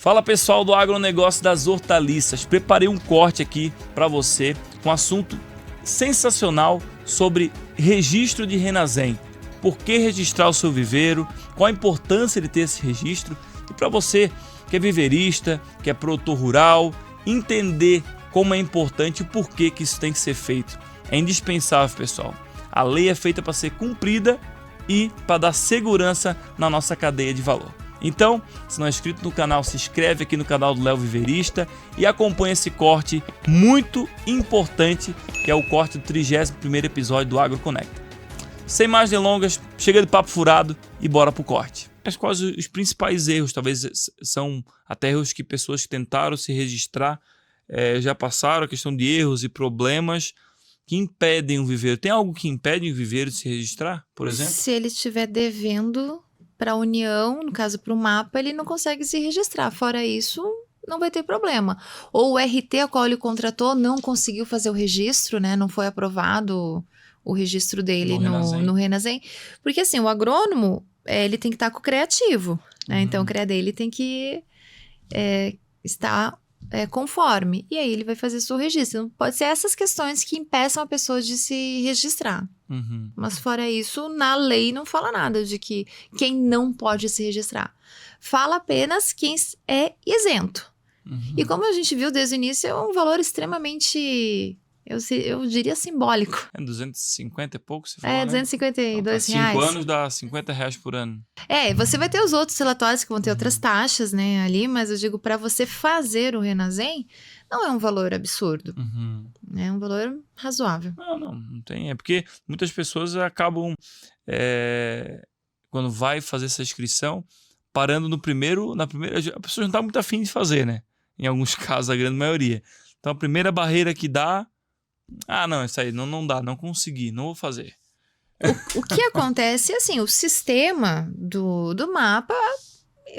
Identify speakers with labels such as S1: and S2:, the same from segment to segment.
S1: Fala pessoal do agronegócio das hortaliças, preparei um corte aqui para você com um assunto sensacional sobre registro de Renasem. Por que registrar o seu viveiro, qual a importância de ter esse registro e para você que é viveirista, que é produtor rural, entender como é importante e por que isso tem que ser feito. É indispensável, pessoal. A lei é feita para ser cumprida e para dar segurança na nossa cadeia de valor. Então, se não é inscrito no canal, se inscreve aqui no canal do Léo Viveirista e acompanha esse corte muito importante, que é o corte do 31º episódio do AgroConecta. Sem mais delongas, chega de papo furado e bora pro corte. Quais os principais erros, talvez são até erros que pessoas que tentaram se registrar já passaram, a questão de erros e problemas que impedem o viveiro. Tem algo que impede o viveiro de se registrar, por exemplo?
S2: Se ele estiver devendo para a União, no caso para o mapa, ele não consegue se registrar. Fora isso, não vai ter problema. Ou o RT a qual ele contratou não conseguiu fazer o registro, né? Não foi aprovado o registro dele no Renasem. Porque assim, o agrônomo, ele tem que estar com o criativo, né? Então o CREA dele tem que estar conforme. E aí ele vai fazer seu registro. Não pode ser essas questões que impeçam a pessoa de se registrar. Mas fora isso, na lei não fala nada de que quem não pode se registrar. Fala apenas quem é isento. E como a gente viu desde o início, é um valor extremamente, eu diria, simbólico.
S1: É 250 e pouco, você falou, né?
S2: 252 reais.
S1: 5 anos dá 50 reais por ano.
S2: Você vai ter os outros relatórios que vão ter outras taxas, né, ali, mas eu digo, para você fazer o Renasem, não é um valor absurdo. É um valor razoável.
S1: Não tem. É porque muitas pessoas acabam, quando vai fazer essa inscrição, parando na primeira. A pessoa não está muito afim de fazer, né? Em alguns casos, a grande maioria. Então, a primeira barreira que dá... não, isso aí não dá, não consegui, não vou fazer.
S2: O que acontece é assim, o sistema do mapa...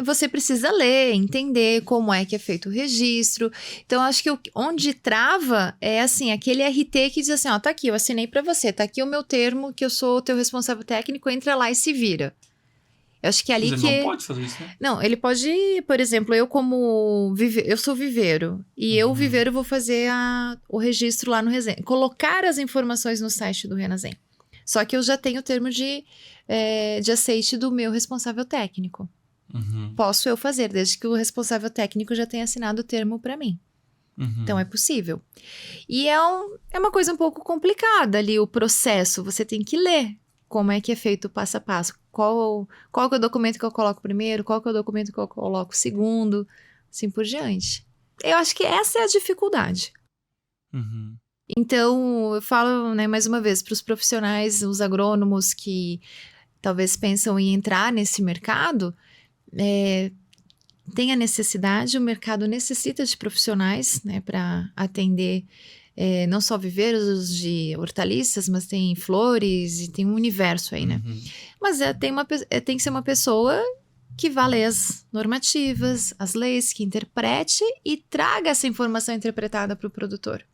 S2: Você precisa ler, entender como é que é feito o registro. Então, acho que onde trava é assim, aquele RT que diz assim, ó, tá aqui, eu assinei pra você, tá aqui o meu termo, que eu sou o teu responsável técnico, entra lá e se vira. Eu acho que é ali
S1: Mas
S2: que...
S1: ele não pode fazer isso, né?
S2: Não, ele pode, por exemplo, eu sou viveiro, e eu, viveiro, vou fazer o registro lá no Renasem. Colocar as informações no site do Renasem. Só que eu já tenho o termo de aceite do meu responsável técnico. Posso eu fazer, desde que o responsável técnico já tenha assinado o termo para mim. Então, é possível. E é uma coisa um pouco complicada ali, o processo. Você tem que ler como é que é feito o passo a passo. Qual que é o documento que eu coloco primeiro, qual que é o documento que eu coloco segundo, assim por diante. Eu acho que essa é a dificuldade. Então, eu falo, né, mais uma vez, para os profissionais, os agrônomos que talvez pensam em entrar nesse mercado... tem a necessidade, o mercado necessita de profissionais, né, para atender não só viveiros de hortaliças, mas tem flores e tem um universo aí, né? Mas tem que ser uma pessoa que vá ler as normativas, as leis, que interprete e traga essa informação interpretada para o produtor.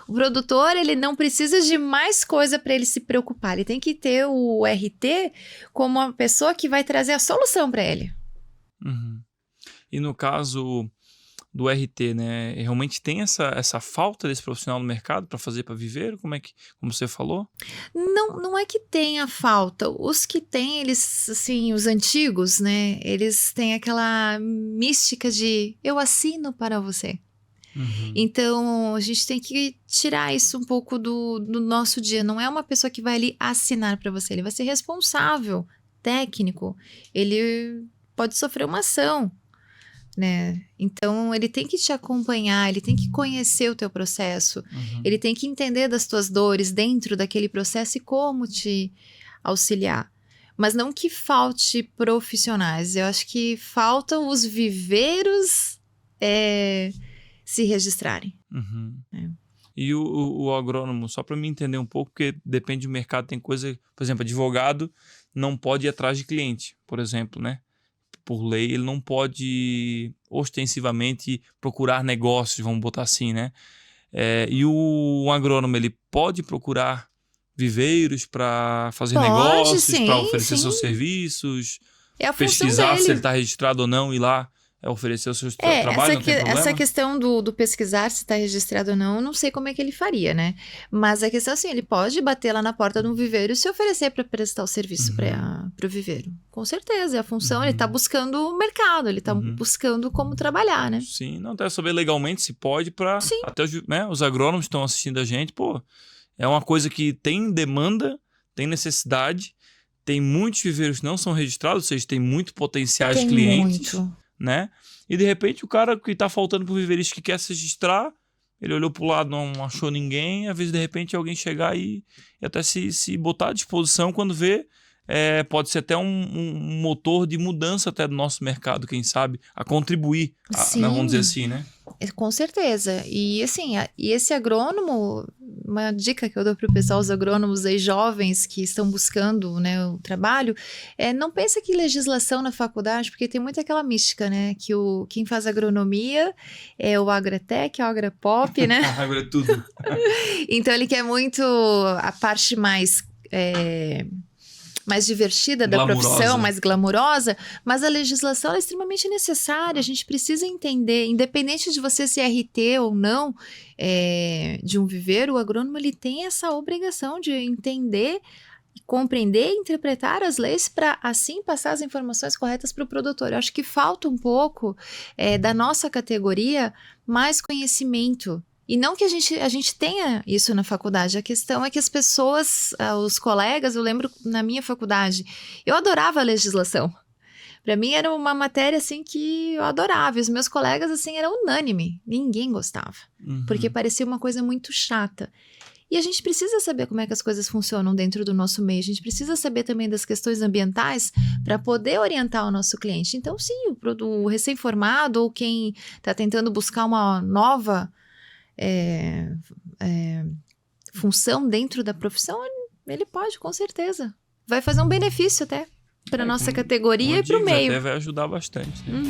S2: O produtor, ele não precisa de mais coisa para ele se preocupar. Ele tem que ter o RT como uma pessoa que vai trazer a solução para ele.
S1: E no caso do RT, né? Realmente tem essa falta desse profissional no mercado para fazer para viveiro? Como você falou?
S2: Não é que tenha falta. Os que têm, eles, assim, os antigos, né? Eles têm aquela mística de eu assino para você. Então, a gente tem que tirar isso um pouco do nosso dia. Não é uma pessoa que vai ali assinar para você. Ele vai ser responsável, técnico. Ele pode sofrer uma ação, né? Então, ele tem que te acompanhar, ele tem que conhecer o teu processo. Ele tem que entender das tuas dores dentro daquele processo e como te auxiliar. Mas não que falte profissionais. Eu acho que faltam os viveiros... se registrarem.
S1: E o agrônomo, só para me entender um pouco, porque depende do mercado, tem coisa, por exemplo, advogado não pode ir atrás de cliente, por exemplo, né? Por lei, ele não pode ostensivamente procurar negócios, vamos botar assim, né? E o agrônomo, ele pode procurar viveiros para fazer negócios, para oferecer seus serviços,
S2: É a função
S1: pesquisar
S2: dele.
S1: se ele está registrado ou não, ir lá oferecer o seu trabalho, não tem problema?
S2: Essa questão do pesquisar se está registrado ou não, eu não sei como é que ele faria, né? Mas a questão assim, ele pode bater lá na porta de um viveiro e se oferecer para prestar o serviço para o viveiro. Com certeza, é a função, ele está buscando o mercado, ele está buscando como trabalhar, né?
S1: Sim, não até saber legalmente se pode para até os agrônomos estão assistindo a gente, pô, é uma coisa que tem demanda, tem necessidade, tem muitos viveiros que não são registrados, ou seja, tem muito potenciais clientes. Muito. Né? E de repente o cara que tá faltando pro viveirista que quer se registrar, ele olhou pro lado, não achou ninguém, às vezes de repente alguém chegar e até se botar à disposição quando vê, pode ser até um motor de mudança até do nosso mercado, quem sabe, a contribuir, vamos dizer assim, né?
S2: Com certeza. E assim, esse agrônomo, uma dica que eu dou para o pessoal, os agrônomos aí jovens que estão buscando, né, o trabalho, não pensa que legislação na faculdade, porque tem muito aquela mística, né, que quem faz agronomia é o Agratec, é o Agrapop, né?
S1: Agro é tudo.
S2: Então ele quer muito a parte mais divertida da profissão, mais glamurosa, mas a legislação é extremamente necessária, a gente precisa entender, independente de você ser RT ou não, de um viveiro, o agrônomo ele tem essa obrigação de entender, compreender e interpretar as leis para assim passar as informações corretas para o produtor. Eu acho que falta um pouco da nossa categoria mais conhecimento. E não que a gente tenha isso na faculdade, a questão é que as pessoas, os colegas, eu lembro na minha faculdade, eu adorava a legislação. Para mim era uma matéria assim que eu adorava, e os meus colegas assim era unânime, ninguém gostava, porque parecia uma coisa muito chata. E a gente precisa saber como é que as coisas funcionam dentro do nosso meio, a gente precisa saber também das questões ambientais para poder orientar o nosso cliente. Então sim, o recém-formado ou quem está tentando buscar uma nova função dentro da profissão, ele pode, com certeza. Vai fazer um benefício até para nossa categoria e para o meio.
S1: Até vai ajudar bastante. Né?